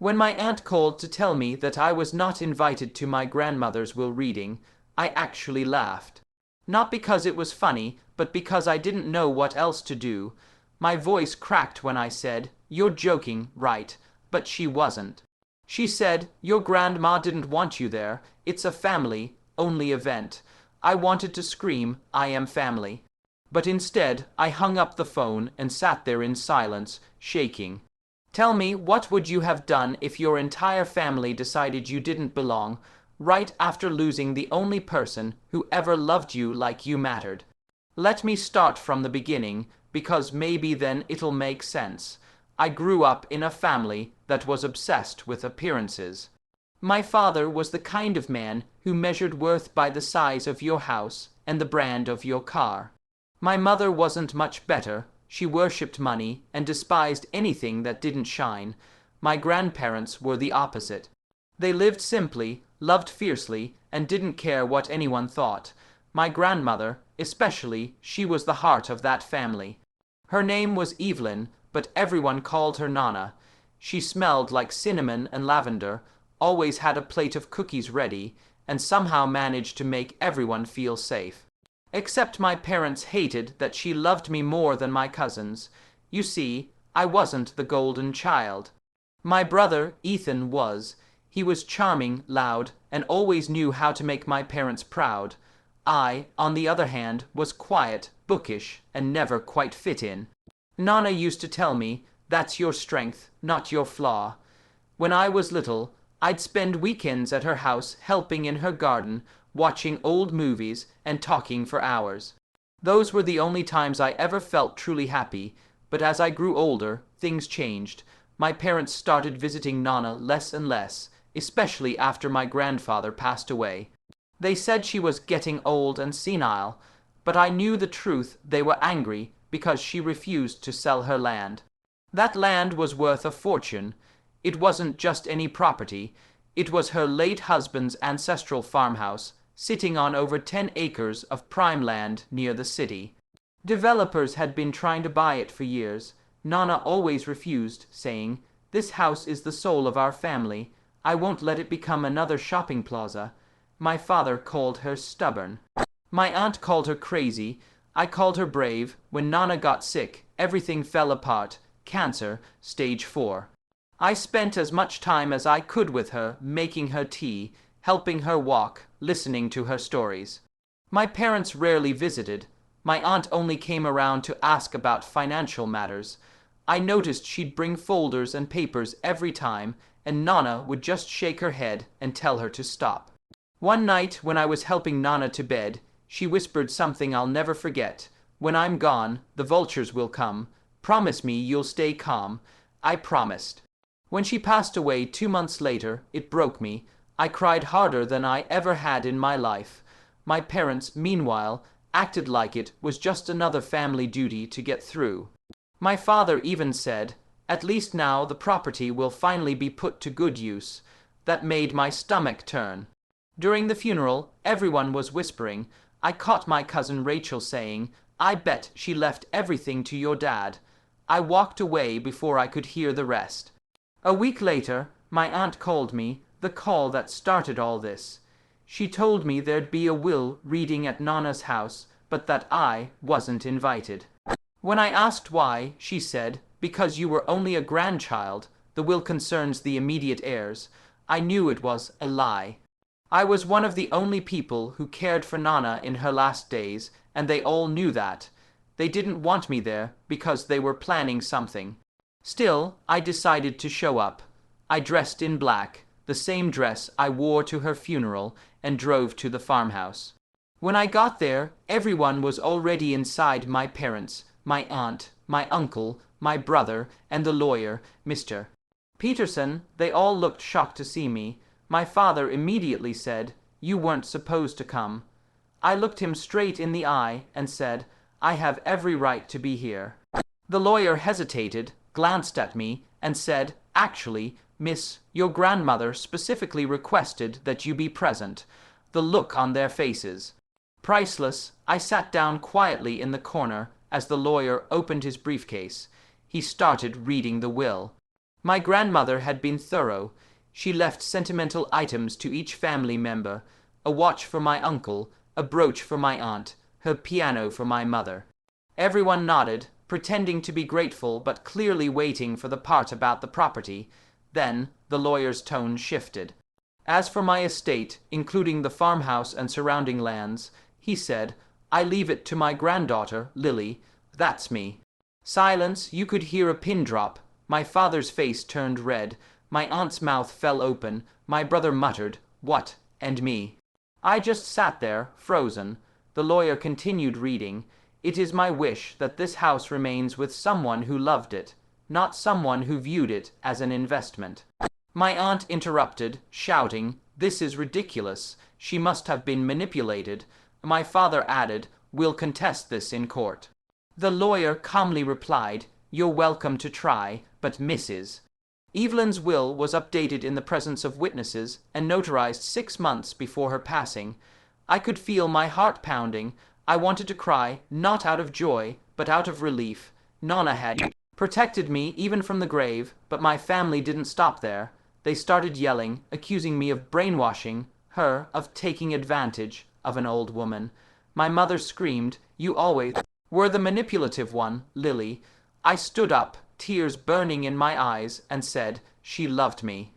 When my aunt called to tell me that I was not invited to my grandmother's will reading, I actually laughed. Not because it was funny, but because I didn't know what else to do. My voice cracked when I said, "You're joking, right?" But she wasn't. She said, "Your grandma didn't want you there. It's a family-only event." I wanted to scream, "I am family." But instead, I hung up the phone and sat there in silence, shaking. Tell me, what would you have done if your entire family decided you didn't belong, right after losing the only person who ever loved you like you mattered? Let me start from the beginning, because maybe then it'll make sense. I grew up in a family that was obsessed with appearances. My father was the kind of man who measured worth by the size of your house and the brand of your car. My mother wasn't much better. She worshipped money and despised anything that didn't shine. My grandparents were the opposite. They lived simply, loved fiercely, and didn't care what anyone thought. My grandmother, especially, she was the heart of that family. Her name was Evelyn, but everyone called her Nana. She smelled like cinnamon and lavender, always had a plate of cookies ready, and somehow managed to make everyone feel safe. Except my parents hated that she loved me more than my cousins. You see, I wasn't the golden child. My brother, Ethan, was. He was charming, loud, and always knew how to make my parents proud. I, on the other hand, was quiet, bookish, and never quite fit in. Nana used to tell me, "That's your strength, not your flaw." When I was little, I'd spend weekends at her house helping in her garden, watching old movies, and talking for hours. Those were the only times I ever felt truly happy, but as I grew older, things changed. My parents started visiting Nana less and less, especially after my grandfather passed away. They said she was getting old and senile, but I knew the truth. They were angry because she refused to sell her land. That land was worth a fortune. It wasn't just any property. It was her late husband's ancestral farmhouse, sitting on over 10 acres of prime land near the city. Developers had been trying to buy it for years. Nana always refused, saying, "This house is the soul of our family. I won't let it become another shopping plaza." My father called her stubborn. My aunt called her crazy. I called her brave. When Nana got sick, everything fell apart. Cancer, stage 4. I spent as much time as I could with her, making her tea, helping her walk, listening to her stories. My parents rarely visited. My aunt only came around to ask about financial matters. I noticed she'd bring folders and papers every time, and Nana would just shake her head and tell her to stop. One night, when I was helping Nana to bed, she whispered something I'll never forget. "When I'm gone, the vultures will come. Promise me you'll stay calm." I promised. When she passed away 2 months later, it broke me. I cried harder than I ever had in my life. My parents, meanwhile, acted like it was just another family duty to get through. My father even said, "At least now the property will finally be put to good use." That made my stomach turn. During the funeral, everyone was whispering. I caught my cousin Rachel saying, "I bet she left everything to your dad." I walked away before I could hear the rest. A week later, my aunt called me, the call that started all this. She told me there'd be a will reading at Nana's house, but that I wasn't invited. When I asked why, she said, "Because you were only a grandchild. The will concerns the immediate heirs." I knew it was a lie. I was one of the only people who cared for Nana in her last days, and they all knew that. They didn't want me there because they were planning something. Still, I decided to show up. I dressed in black, the same dress I wore to her funeral, and drove to the farmhouse. When I got there, everyone was already inside. My parents, my aunt, my uncle, my brother, and the lawyer, Mr. Peterson. They all looked shocked to see me. My father immediately said, "You weren't supposed to come." I looked him straight in the eye and said, "I have every right to be here." The lawyer hesitated, glanced at me, and said, "Actually, miss, your grandmother specifically requested that you be present." The look on their faces. Priceless. I sat down quietly in the corner as the lawyer opened his briefcase. He started reading the will. My grandmother had been thorough. She left sentimental items to each family member, a watch for my uncle, a brooch for my aunt, her piano for my mother. Everyone nodded, pretending to be grateful but clearly waiting for the part about the property. Then the lawyer's tone shifted. As for my estate, including the farmhouse and surrounding lands, he said, I leave it to my granddaughter, Lily. That's me. Silence. You could hear a pin drop. My father's face turned red. My aunt's mouth fell open. My brother muttered, What? And me? I just sat there, frozen. The lawyer continued reading. It is my wish that this house remains with someone who loved it, not someone who viewed it as an investment. My aunt interrupted, shouting, This is ridiculous. She must have been manipulated. My father added, We'll contest this in court. The lawyer calmly replied, You're welcome to try, but Mrs. Evelyn's will was updated in the presence of witnesses and notarized 6 months before her passing. I could feel my heart pounding. I wanted to cry, not out of joy, but out of relief. Nonna had protected me even from the grave, but my family didn't stop there. They started yelling, accusing me of brainwashing, her of taking advantage of an old woman. My mother screamed, You always were the manipulative one, Lily. I stood up, tears burning in my eyes, and said, She loved me.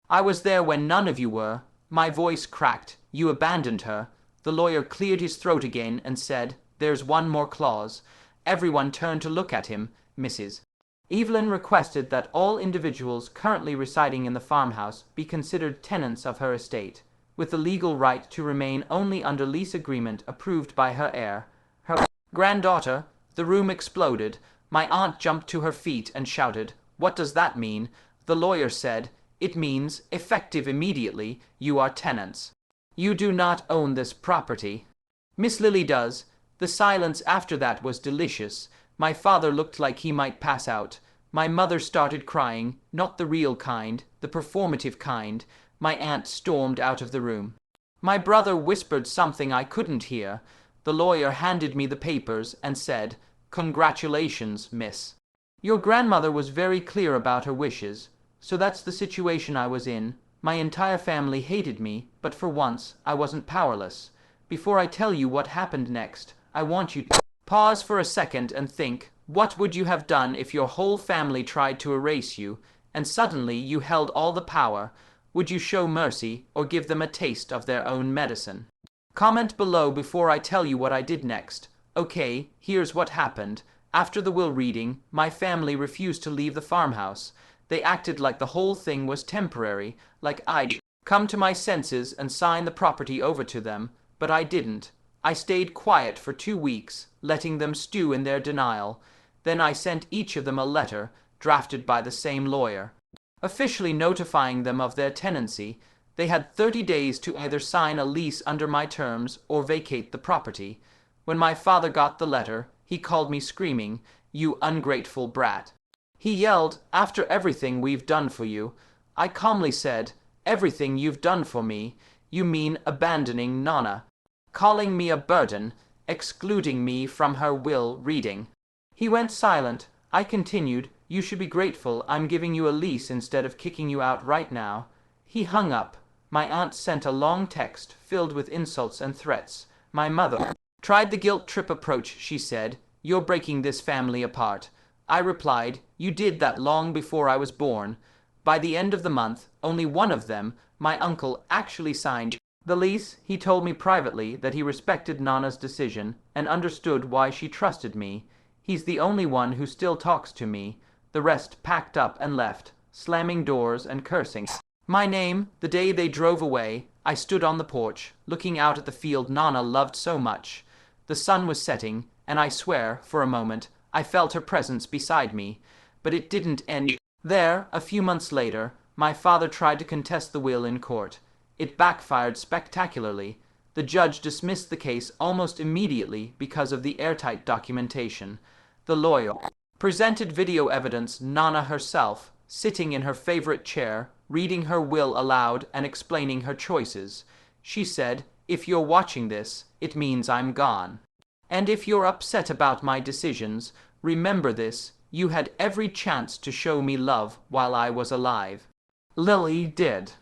I was there when none of you were. My voice cracked. You abandoned her. The lawyer cleared his throat again and said, There's one more clause. Everyone turned to look at him. Mrs. Evelyn requested that all individuals currently residing in the farmhouse be considered tenants of her estate, with the legal right to remain only under lease agreement approved by her heir, her granddaughter. The room exploded. My aunt jumped to her feet and shouted, What does that mean? The lawyer said, It means, effective immediately, you are tenants. You do not own this property. Miss Lily does. The silence after that was delicious. My father looked like he might pass out. My mother started crying, not the real kind, the performative kind. My aunt stormed out of the room. My brother whispered something I couldn't hear. The lawyer handed me the papers and said, Congratulations, miss. Your grandmother was very clear about her wishes. So that's the situation I was in. My entire family hated me, but for once I wasn't powerless. Before I tell you what happened next, I want you to pause for a second and think, what would you have done if your whole family tried to erase you, and suddenly you held all the power? Would you show mercy or give them a taste of their own medicine? Comment below before I tell you what I did next. Okay, here's what happened. After the will reading, my family refused to leave the farmhouse. They acted like the whole thing was temporary, like I'd come to my senses and sign the property over to them, but I didn't. I stayed quiet for 2 weeks, letting them stew in their denial. Then I sent each of them a letter, drafted by the same lawyer, officially notifying them of their tenancy. They had 30 days to either sign a lease under my terms or vacate the property. When my father got the letter, he called me screaming, You ungrateful brat. He yelled, After everything we've done for you. I calmly said, Everything you've done for me? You mean abandoning Nonna, calling me a burden, excluding me from her will reading. He went silent. I continued, You should be grateful I'm giving you a lease instead of kicking you out right now. He hung up. My aunt sent a long text filled with insults and threats. My mother tried the guilt trip approach. She said, You're breaking this family apart. I replied, You did that long before I was born. By the end of the month, only one of them, my uncle, actually signed the lease. He told me privately that he respected Nana's decision and understood why she trusted me. He's the only one who still talks to me. The rest packed up and left, slamming doors and cursing my name. The day they drove away, I stood on the porch, looking out at the field Nana loved so much. The sun was setting, and I swear, for a moment, I felt her presence beside me. But it didn't end there. A few months later, my father tried to contest the will in court. It backfired spectacularly. The judge dismissed the case almost immediately because of the airtight documentation. The lawyer presented video evidence, Nana herself, sitting in her favorite chair, reading her will aloud and explaining her choices. She said, If you're watching this, it means I'm gone. And if you're upset about my decisions, remember this, You had every chance to show me love while I was alive. Lily did.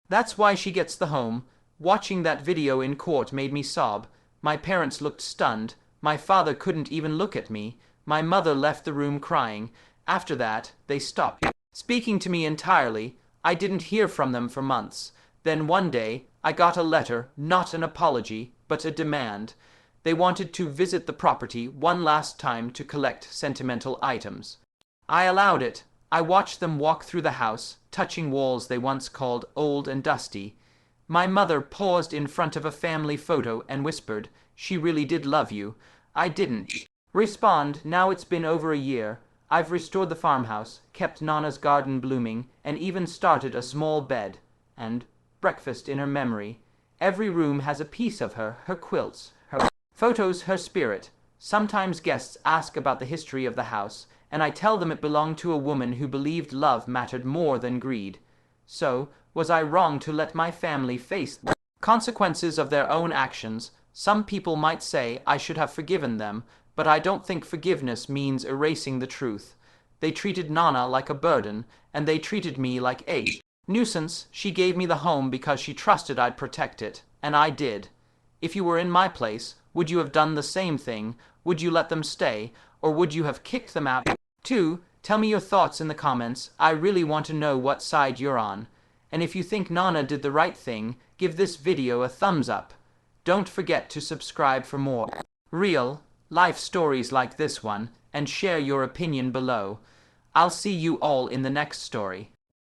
That's why she gets the home. Watching that video in court made me sob. My parents looked stunned. My father couldn't even look at me. My mother left the room crying. After that, they stopped speaking to me entirely. I didn't hear from them for months. Then one day, I got a letter, not an apology, but a demand. They wanted to visit the property one last time to collect sentimental items. I allowed it. I watched them walk through the house, touching walls they once called old and dusty. My mother paused in front of a family photo and whispered, "She really did love you." I didn't respond. Now it's been over a year. I've restored the farmhouse, kept Nana's garden blooming, and even started a small bed and breakfast in her memory. Every room has a piece of her, her quilts, her photos, her spirit. Sometimes guests ask about the history of the house, and I tell them it belonged to a woman who believed love mattered more than greed. So, was I wrong to let my family face the consequences of their own actions? Some people might say I should have forgiven them, but I don't think forgiveness means erasing the truth. They treated Nana like a burden, and they treated me like a nuisance. She gave me the home because she trusted I'd protect it, and I did. If you were in my place, would you have done the same thing? Would you let them stay, or would you have kicked them out? 2. Tell me your thoughts in the comments. I really want to know what side you're on. And if you think Nana did the right thing, give this video a thumbs up. Don't forget to subscribe for more real life stories like this one, and share your opinion below. I'll see you all in the next story.